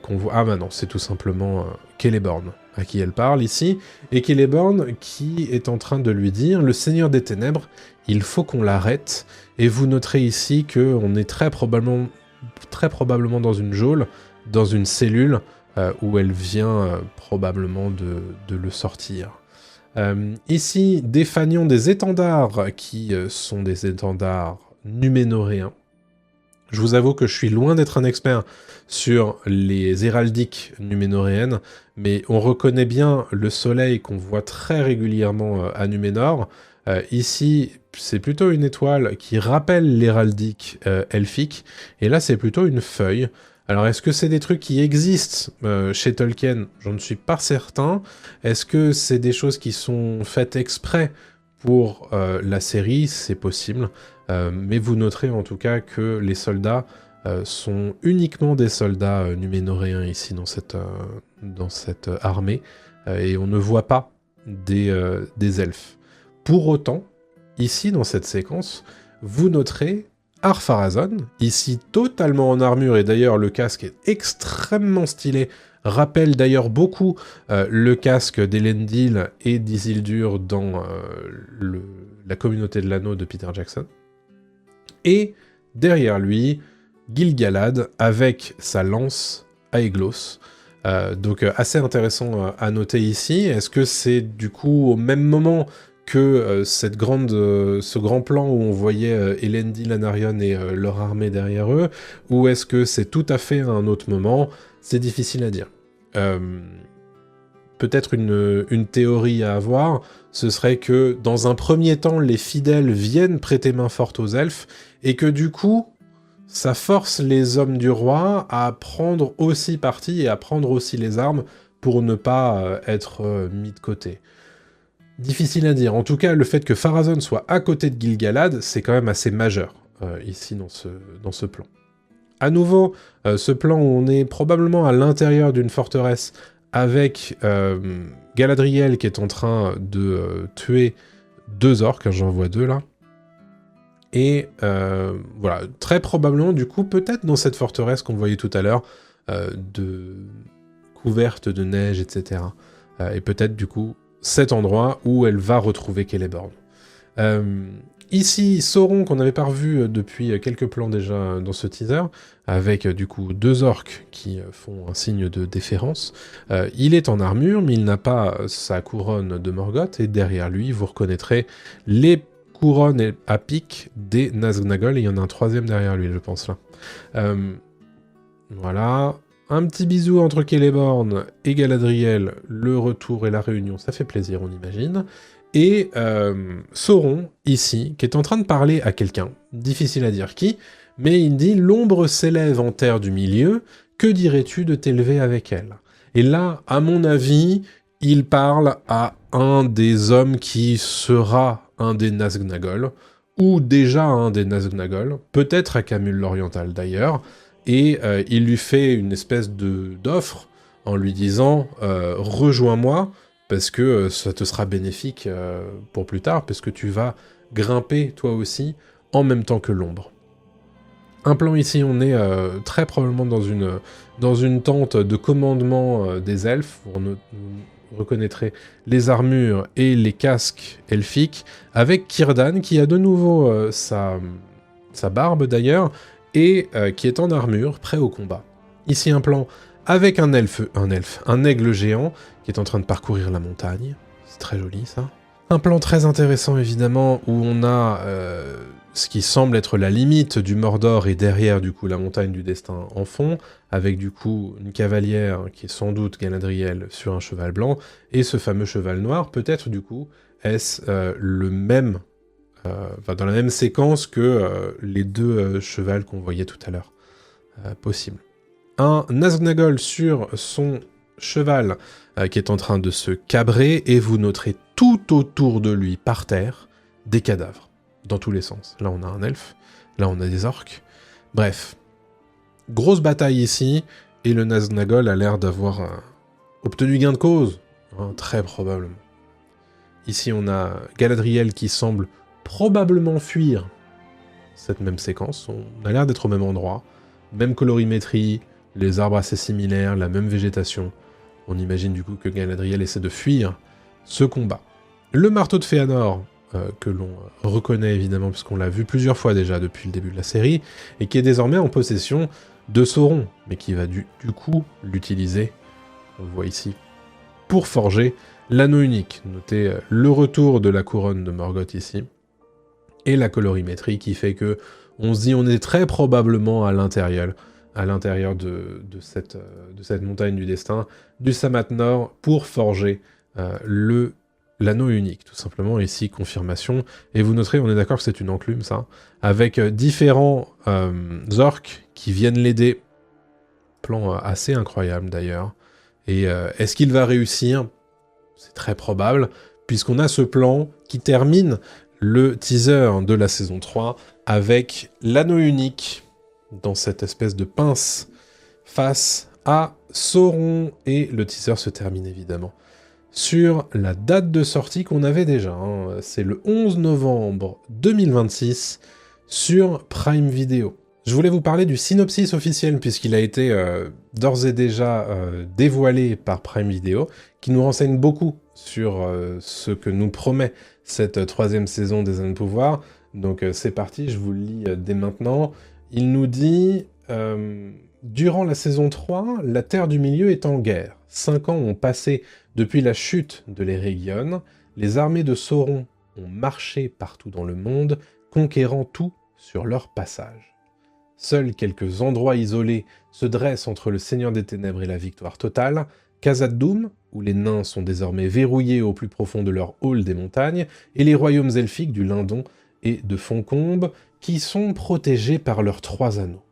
qu'on voit... Ah bah non, c'est tout simplement Celeborn à qui elle parle ici, et Celeborn qui est en train de lui dire « Le Seigneur des Ténèbres, il faut qu'on l'arrête », et vous noterez ici qu'on est très probablement dans une geôle, dans une cellule, où elle vient probablement de le sortir. Ici, des fanions des étendards, qui sont des étendards numénoréens. Je vous avoue que je suis loin d'être un expert sur les héraldiques numénoréennes, mais on reconnaît bien le soleil qu'on voit très régulièrement à Numénor. Ici, c'est plutôt une étoile qui rappelle l'héraldique elfique, et là c'est plutôt une feuille. Alors est-ce que c'est des trucs qui existent chez Tolkien? J'en ne suis pas certain. Est-ce que c'est des choses qui sont faites exprès pour la série? C'est possible. Mais vous noterez en tout cas que les soldats sont uniquement des soldats numénoréens ici dans cette armée, et on ne voit pas des elfes. Pour autant, ici dans cette séquence, vous noterez Ar-Pharazôn, ici totalement en armure, et d'ailleurs le casque est extrêmement stylé, rappelle d'ailleurs beaucoup le casque d'Elendil et d'Isildur dans la communauté de l'anneau de Peter Jackson. Et derrière lui, Gil-galad avec sa lance Aeglos. Donc assez intéressant à noter ici. Est-ce que c'est du coup au même moment que ce grand plan où on voyait Elendil, Anarion et leur armée derrière eux, ou est-ce que c'est tout à fait à un autre moment? C'est difficile à dire. Peut-être une théorie à avoir, ce serait que dans un premier temps, les fidèles viennent prêter main forte aux elfes, et que du coup, ça force les hommes du roi à prendre aussi parti et à prendre aussi les armes pour ne pas être mis de côté. Difficile à dire. En tout cas, le fait que Pharazôn soit à côté de Gil-galad, c'est quand même assez majeur, ici, dans ce plan. À nouveau, ce plan où on est probablement à l'intérieur d'une forteresse avec Galadriel qui est en train de tuer 2 orques, hein, j'en vois 2 là. Et voilà, très probablement, du coup, peut-être dans cette forteresse qu'on voyait tout à l'heure, couverte de neige, etc. Et peut-être, du coup, cet endroit où elle va retrouver Celeborn. Ici, Sauron, qu'on n'avait pas revu depuis quelques plans déjà dans ce teaser, avec du coup 2 orques qui font un signe de déférence. Il est en armure, mais il n'a pas sa couronne de Morgoth, et derrière lui, vous reconnaîtrez les couronnes à pic des Nazgûl, et il y en a un 3e derrière lui, je pense, là. Voilà. Un petit bisou entre Celeborn et Galadriel, le retour et la réunion, ça fait plaisir, on imagine. Et Sauron, ici, qui est en train de parler à quelqu'un, difficile à dire qui, mais il dit « L'ombre s'élève en terre du milieu, que dirais-tu de t'élever avec elle ?» Et là, à mon avis, il parle à un des hommes qui sera un des Nazgûl, ou déjà un des Nazgûl, peut-être à Camul l'Oriental d'ailleurs, et il lui fait une espèce d'offre en lui disant « Rejoins-moi », parce que ça te sera bénéfique pour plus tard, parce que tu vas grimper toi aussi en même temps que l'ombre. Un plan ici, on est très probablement dans une tente de commandement des elfes, vous reconnaîtrez les armures et les casques elfiques, avec Círdan qui a de nouveau sa barbe d'ailleurs, et qui est en armure, prêt au combat. Ici un plan avec un aigle géant, qui est en train de parcourir la montagne. C'est très joli, ça. Un plan très intéressant, évidemment, où on a ce qui semble être la limite du Mordor, et derrière, du coup, la montagne du destin en fond, avec, du coup, une cavalière, qui est sans doute Galadriel, sur un cheval blanc, et ce fameux cheval noir, peut-être, du coup, est-ce le même... dans la même séquence que les 2 chevals qu'on voyait tout à l'heure. Possible. Un Nazgûl sur son cheval qui est en train de se cabrer, et vous noterez tout autour de lui, par terre, des cadavres, dans tous les sens. Là, on a un elfe, là, on a des orques. Bref, grosse bataille ici, et le Nazgûl a l'air d'avoir obtenu gain de cause, hein, très probablement. Ici, on a Galadriel qui semble probablement fuir cette même séquence. On a l'air d'être au même endroit, même colorimétrie, les arbres assez similaires, la même végétation. On imagine du coup que Galadriel essaie de fuir ce combat. Le marteau de Fëanor, que l'on reconnaît évidemment puisqu'on l'a vu plusieurs fois déjà depuis le début de la série, et qui est désormais en possession de Sauron, mais qui va du coup l'utiliser, on le voit ici, pour forger l'anneau unique. Notez le retour de la couronne de Morgoth ici, et la colorimétrie qui fait que on se dit on est très probablement à l'intérieur de cette montagne du destin, du Sammath Nord, pour forger l'anneau unique, tout simplement. Ici, confirmation. Et vous noterez, on est d'accord que c'est une enclume, ça, avec différents orques qui viennent l'aider. Plan assez incroyable, d'ailleurs. Et est-ce qu'il va réussir? C'est très probable, puisqu'on a ce plan qui termine le teaser de la saison 3 avec l'anneau unique dans cette espèce de pince face à Sauron, et le teaser se termine évidemment sur la date de sortie qu'on avait déjà, hein. C'est le 11 novembre 2026 sur Prime Video. Je voulais vous parler du synopsis officiel puisqu'il a été d'ores et déjà dévoilé par Prime Video, qui nous renseigne beaucoup sur ce que nous promet cette 3e saison des Anneaux de Pouvoir. Donc c'est parti, je vous le lis dès maintenant. Il nous dit « Durant la saison 3, la Terre du Milieu est en guerre. 5 ans ont passé depuis la chute de l'Eregion. Les armées de Sauron ont marché partout dans le monde, conquérant tout sur leur passage. Seuls quelques endroits isolés se dressent entre le Seigneur des Ténèbres et la victoire totale, Khazad-dûm, où les nains sont désormais verrouillés au plus profond de leur hall des montagnes, et les royaumes elfiques du Lindon et de Foncombe, qui sont protégés par leurs 3 anneaux.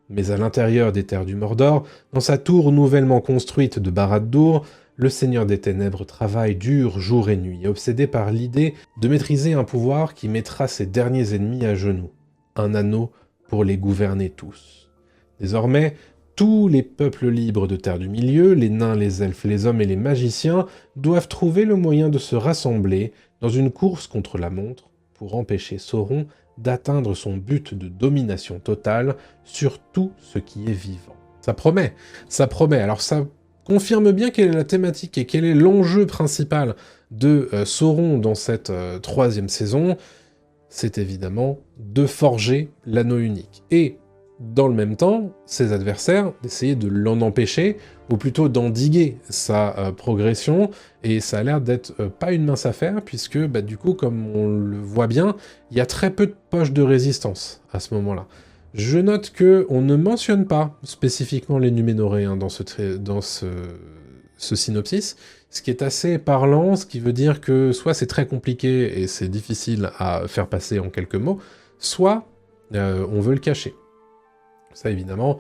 Mais à l'intérieur des terres du Mordor, dans sa tour nouvellement construite de Barad-dûr, le Seigneur des Ténèbres travaille dur jour et nuit, obsédé par l'idée de maîtriser un pouvoir qui mettra ses derniers ennemis à genoux. Un anneau pour les gouverner tous. Désormais, tous les peuples libres de Terre du Milieu, les nains, les elfes, les hommes et les magiciens, doivent trouver le moyen de se rassembler dans une course contre la montre pour empêcher Sauron d'atteindre son but de domination totale sur tout ce qui est vivant. Ça promet. Alors ça confirme bien quelle est la thématique et quel est l'enjeu principal de Sauron dans cette 3e saison. C'est évidemment de forger l'anneau unique. Et dans le même temps, ses adversaires d'essayer de l'en empêcher, ou plutôt d'endiguer sa progression, et ça a l'air d'être pas une mince affaire, puisque du coup, comme on le voit bien, il y a très peu de poches de résistance à ce moment-là. Je note qu'on ne mentionne pas spécifiquement les Numénoréens dans ce synopsis, ce qui est assez parlant, ce qui veut dire que soit c'est très compliqué et c'est difficile à faire passer en quelques mots, soit on veut le cacher. Ça, évidemment,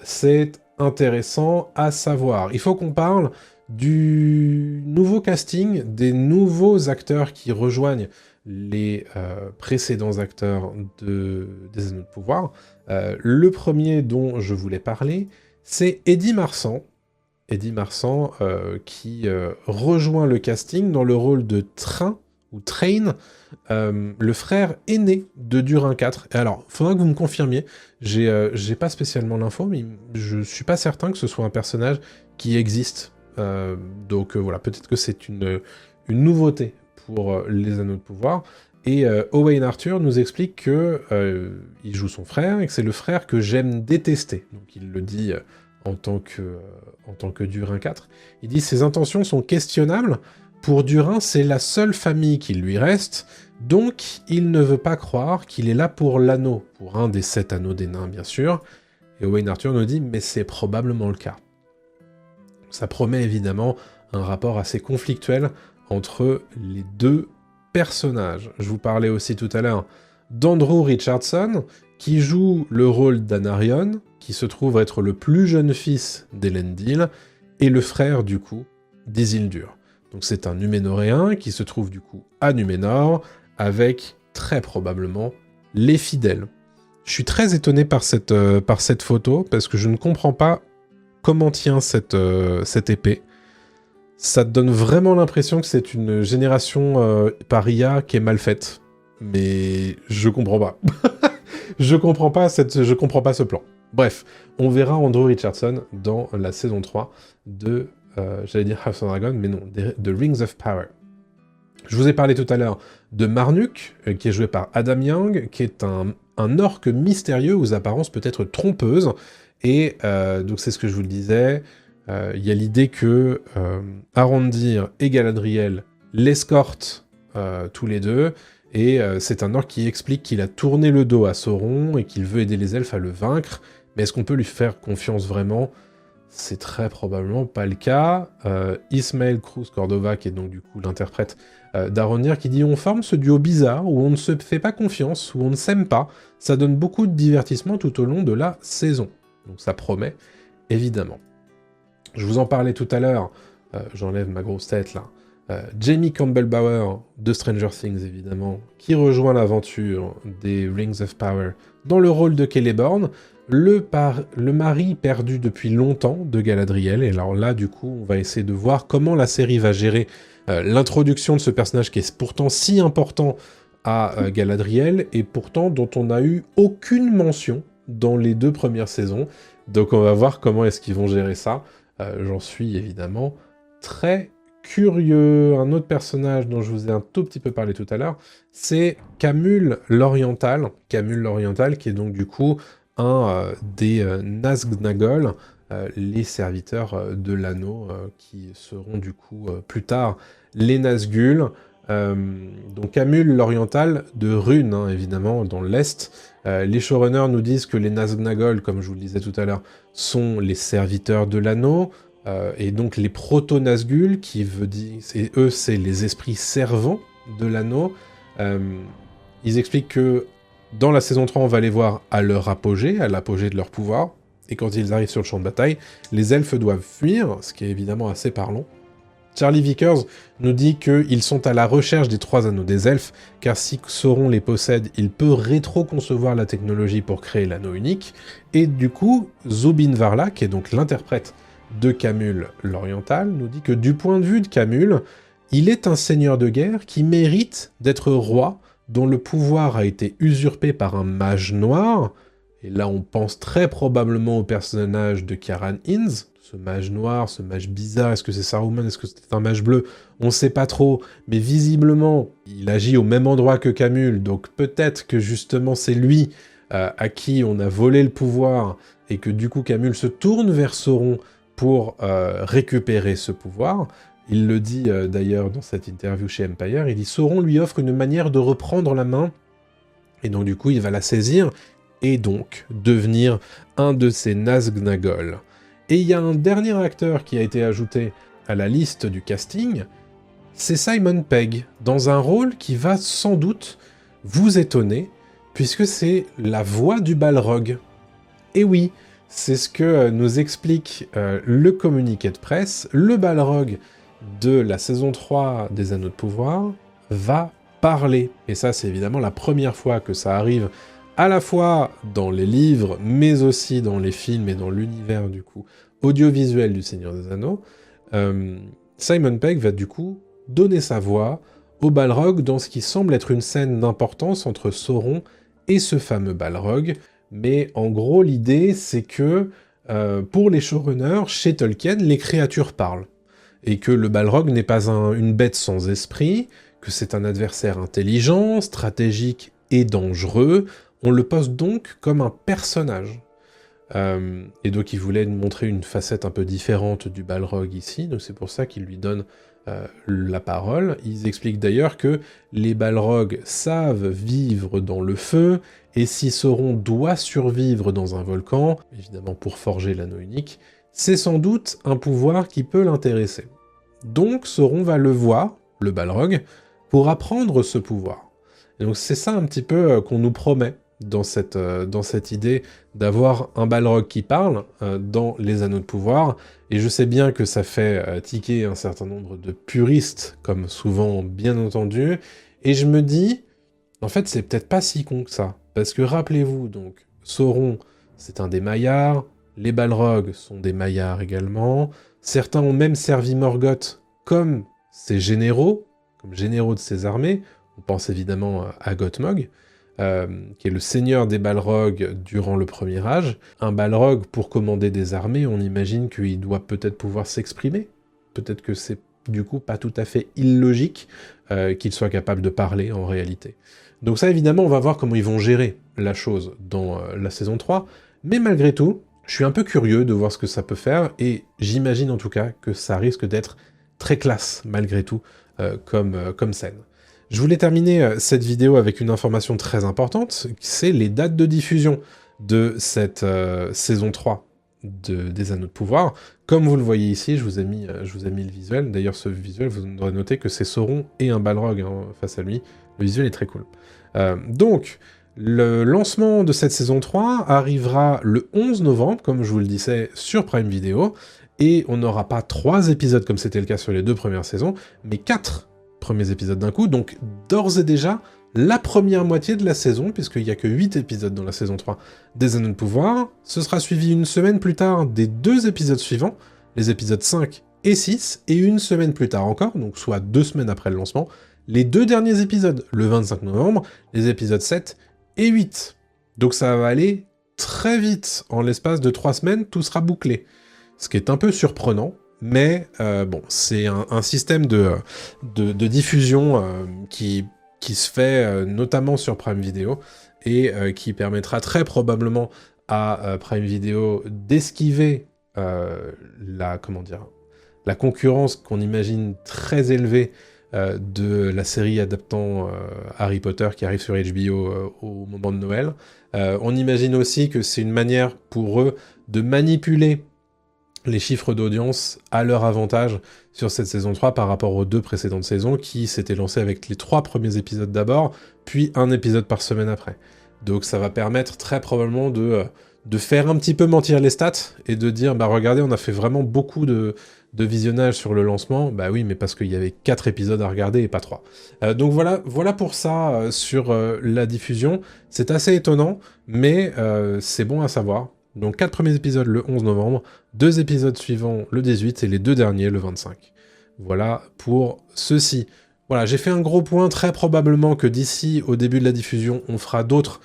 c'est intéressant à savoir. Il faut qu'on parle du nouveau casting, des nouveaux acteurs qui rejoignent les précédents acteurs des Anneaux de Pouvoir. Le premier dont je voulais parler, c'est Eddie Marsan. Eddie Marsan qui rejoint le casting dans le rôle de Train, le frère aîné de Durin IV. Et alors, il faudra que vous me confirmiez, j'ai pas spécialement l'info, mais je suis pas certain que ce soit un personnage qui existe. Donc voilà, peut-être que c'est une nouveauté pour les Anneaux de Pouvoir. Et Owain Arthur nous explique que il joue son frère, et que c'est le frère que j'aime détester. Donc il le dit en tant que Durin IV. Il dit « Ses intentions sont questionnables. Pour Durin, c'est la seule famille qui lui reste, donc il ne veut pas croire qu'il est là pour l'anneau, pour un des 7 anneaux des nains, bien sûr. » Et Owain Arthur nous dit « Mais c'est probablement le cas. » Ça promet évidemment un rapport assez conflictuel entre les deux personnages. Je vous parlais aussi tout à l'heure d'Andrew Richardson, qui joue le rôle d'Anarion, qui se trouve être le plus jeune fils d'Elendil, et le frère, du coup, d'Isildur. Donc c'est un Numénoréen qui se trouve, du coup, à Numénor, avec, très probablement, les fidèles. Je suis très étonné par cette photo, parce que je ne comprends pas comment tient cette épée. Ça te donne vraiment l'impression que c'est une génération par IA qui est mal faite. Mais je comprends pas. Je comprends pas ce plan. Bref, on verra Andrew Richardson dans la saison 3 de, j'allais dire House of Dragon, mais non, de Rings of Power. Je vous ai parlé tout à l'heure de Marnuk, qui est joué par Adam Young, qui est un orque mystérieux aux apparences peut-être trompeuses. Et donc c'est ce que je vous le disais, il y a l'idée que Arondir et Galadriel l'escortent tous les deux, et c'est un orc qui explique qu'il a tourné le dos à Sauron et qu'il veut aider les elfes à le vaincre, mais est-ce qu'on peut lui faire confiance vraiment? C'est très probablement pas le cas. Ismael Cruz Cordova, qui est donc du coup l'interprète d'Arondir, qui dit « On forme ce duo bizarre où on ne se fait pas confiance, où on ne s'aime pas, ça donne beaucoup de divertissement tout au long de la saison. » Donc ça promet, évidemment. Je vous en parlais tout à l'heure, j'enlève ma grosse tête là, Jamie Campbell-Bower de Stranger Things, évidemment, qui rejoint l'aventure des Rings of Power dans le rôle de Celeborn, le mari perdu depuis longtemps de Galadriel. Et alors là, du coup, on va essayer de voir comment la série va gérer l'introduction de ce personnage qui est pourtant si important à Galadriel, et pourtant dont on n'a eu aucune mention dans les 2 premières saisons. Donc on va voir comment est-ce qu'ils vont gérer ça. J'en suis évidemment très curieux. Un autre personnage dont je vous ai un tout petit peu parlé tout à l'heure, c'est Camul l'Oriental. Camul l'Oriental, qui est donc du coup un des Nazgûl, les serviteurs de l'anneau, qui seront du coup plus tard les Nazgûl. Donc Camul l'Oriental de Rune, hein, évidemment, dans l'Est. Les showrunners nous disent que les Nazgûl, comme je vous le disais tout à l'heure, sont les serviteurs de l'anneau, et donc les proto-Nazgûl, qui veut dire, c'est les esprits servants de l'anneau. Ils expliquent que Dans la saison 3, on va les voir à leur apogée, à l'apogée de leur pouvoir, et quand ils arrivent sur le champ de bataille, les elfes doivent fuir, ce qui est évidemment assez parlant. Charlie Vickers nous dit qu'ils sont à la recherche des 3 anneaux des elfes, car si Sauron les possède, il peut rétro-concevoir la technologie pour créer l'anneau unique, et du coup, Zubin Varla, qui est donc l'interprète de Camul l'Oriental, nous dit que du point de vue de Camul, il est un seigneur de guerre qui mérite d'être roi, dont le pouvoir a été usurpé par un mage noir, et là on pense très probablement au personnage de Kieran Hinds, ce mage noir, ce mage bizarre, est-ce que c'est Saruman, est-ce que c'est un mage bleu, on sait pas trop, mais visiblement il agit au même endroit que Camul, donc peut-être que justement c'est lui à qui on a volé le pouvoir, et que du coup Camul se tourne vers Sauron pour récupérer ce pouvoir. Il le dit d'ailleurs dans cette interview chez Empire, il dit « Sauron lui offre une manière de reprendre la main, et donc du coup il va la saisir, et donc devenir un de ces Nazgûl. » Et il y a un dernier acteur qui a été ajouté à la liste du casting, c'est Simon Pegg, dans un rôle qui va sans doute vous étonner, puisque c'est la voix du Balrog. Et oui, c'est ce que nous explique le communiqué de presse, le Balrog de la saison 3 des Anneaux de Pouvoir va parler. Et ça, c'est évidemment la première fois que ça arrive, à la fois dans les livres, mais aussi dans les films et dans l'univers, du coup, audiovisuel du Seigneur des Anneaux. Simon Pegg va, du coup, donner sa voix au Balrog dans ce qui semble être une scène d'importance entre Sauron et ce fameux Balrog. Mais en gros, l'idée, c'est que, pour les showrunners, chez Tolkien, les créatures parlent. Et que le Balrog n'est pas une bête sans esprit, que c'est un adversaire intelligent, stratégique et dangereux. On le pose donc comme un personnage. Et donc il voulait montrer une facette un peu différente du Balrog ici, donc c'est pour ça qu'il lui donne la parole. Ils expliquent d'ailleurs que les Balrogs savent vivre dans le feu, et si Sauron doit survivre dans un volcan, évidemment pour forger l'anneau unique, c'est sans doute un pouvoir qui peut l'intéresser. Donc Sauron va le voir, le Balrog, pour apprendre ce pouvoir. Et donc c'est ça un petit peu qu'on nous promet dans cette idée d'avoir un Balrog qui parle dans les Anneaux de Pouvoir, et je sais bien que ça fait tiquer un certain nombre de puristes, comme souvent bien entendu, et je me dis, en fait c'est peut-être pas si con que ça, parce que rappelez-vous donc, Sauron c'est un des Maillards, les Balrogs sont des Maillards également, certains ont même servi Morgoth comme ses généraux, comme généraux de ses armées, on pense évidemment à Gothmog, qui est le seigneur des Balrogs durant le Premier Âge. Un Balrog, pour commander des armées, on imagine qu'il doit peut-être pouvoir s'exprimer. Peut-être que c'est du coup pas tout à fait illogique qu'il soit capable de parler en réalité. Donc ça, évidemment, on va voir comment ils vont gérer la chose dans la saison 3, mais malgré tout, je suis un peu curieux de voir ce que ça peut faire, et j'imagine en tout cas que ça risque d'être très classe, malgré tout, comme scène. Je voulais terminer cette vidéo avec une information très importante, c'est les dates de diffusion de cette saison 3 des Anneaux de Pouvoir. Comme vous le voyez ici, je vous ai mis le visuel. D'ailleurs, ce visuel, vous aurez noté que c'est Sauron et un Balrog face à lui. Le visuel est très cool. Donc, le lancement de cette saison 3 arrivera le 11 novembre, comme je vous le disais, sur Prime Video, et on n'aura pas 3 épisodes comme c'était le cas sur les 2 premières saisons, mais 4 premiers épisodes d'un coup, donc d'ores et déjà la première moitié de la saison, puisqu'il n'y a que 8 épisodes dans la saison 3 des Anneaux de Pouvoir. Ce sera suivi une semaine plus tard des 2 épisodes suivants, les épisodes 5 et 6, et une semaine plus tard encore, donc soit 2 semaines après le lancement, les 2 derniers épisodes, le 25 novembre, les épisodes 7 et 8. Donc ça va aller très vite, en l'espace de 3 semaines, tout sera bouclé. Ce qui est un peu surprenant, mais bon, c'est un système de diffusion qui se fait notamment sur Prime Video, et qui permettra très probablement à Prime Video d'esquiver la concurrence qu'on imagine très élevée de la série adaptant Harry Potter qui arrive sur HBO au moment de Noël. On imagine aussi que c'est une manière pour eux de manipuler les chiffres d'audience à leur avantage sur cette saison 3 par rapport aux 2 précédentes saisons qui s'étaient lancées avec les 3 premiers épisodes d'abord, puis un épisode par semaine après. Donc ça va permettre très probablement de faire un petit peu mentir les stats et de dire, bah regardez, on a fait vraiment beaucoup de visionnage sur le lancement. Bah oui, mais parce qu'il y avait 4 épisodes à regarder et pas 3. Donc voilà pour ça sur la diffusion. C'est assez étonnant, mais c'est bon à savoir. Donc 4 premiers épisodes le 11 novembre, 2 épisodes suivants le 18 et les 2 derniers le 25. Voilà pour ceci. Voilà, j'ai fait un gros point, très probablement que d'ici au début de la diffusion, on fera d'autres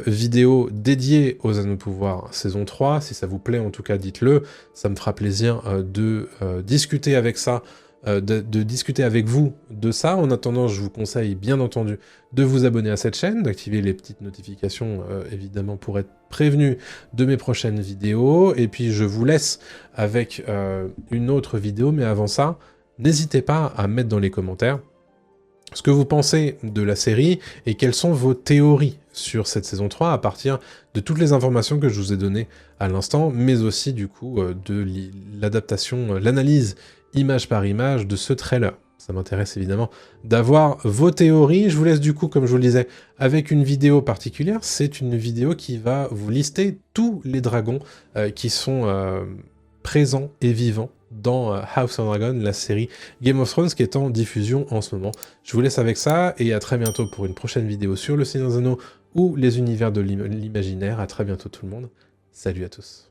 vidéos dédiées aux Anneaux de Pouvoir saison 3. Si ça vous plaît, en tout cas, dites-le. Ça me fera plaisir de discuter avec ça, de discuter avec vous de ça. En attendant, je vous conseille, bien entendu, de vous abonner à cette chaîne, d'activer les petites notifications, évidemment, pour être prévenu de mes prochaines vidéos. Et puis, je vous laisse avec une autre vidéo, mais avant ça, n'hésitez pas à mettre dans les commentaires ce que vous pensez de la série et quelles sont vos théories sur cette saison 3 à partir de toutes les informations que je vous ai données à l'instant, mais aussi du coup de l'adaptation, l'analyse image par image de ce trailer. Ça m'intéresse évidemment d'avoir vos théories. Je vous laisse du coup, comme je vous le disais, avec une vidéo particulière. C'est une vidéo qui va vous lister tous les dragons qui sont présents et vivants dans House of Dragon, la série Game of Thrones qui est en diffusion en ce moment. Je vous laisse avec ça, et à très bientôt pour une prochaine vidéo sur le Seigneur des Anneaux ou les univers de l'imaginaire. À très bientôt tout le monde. Salut à tous.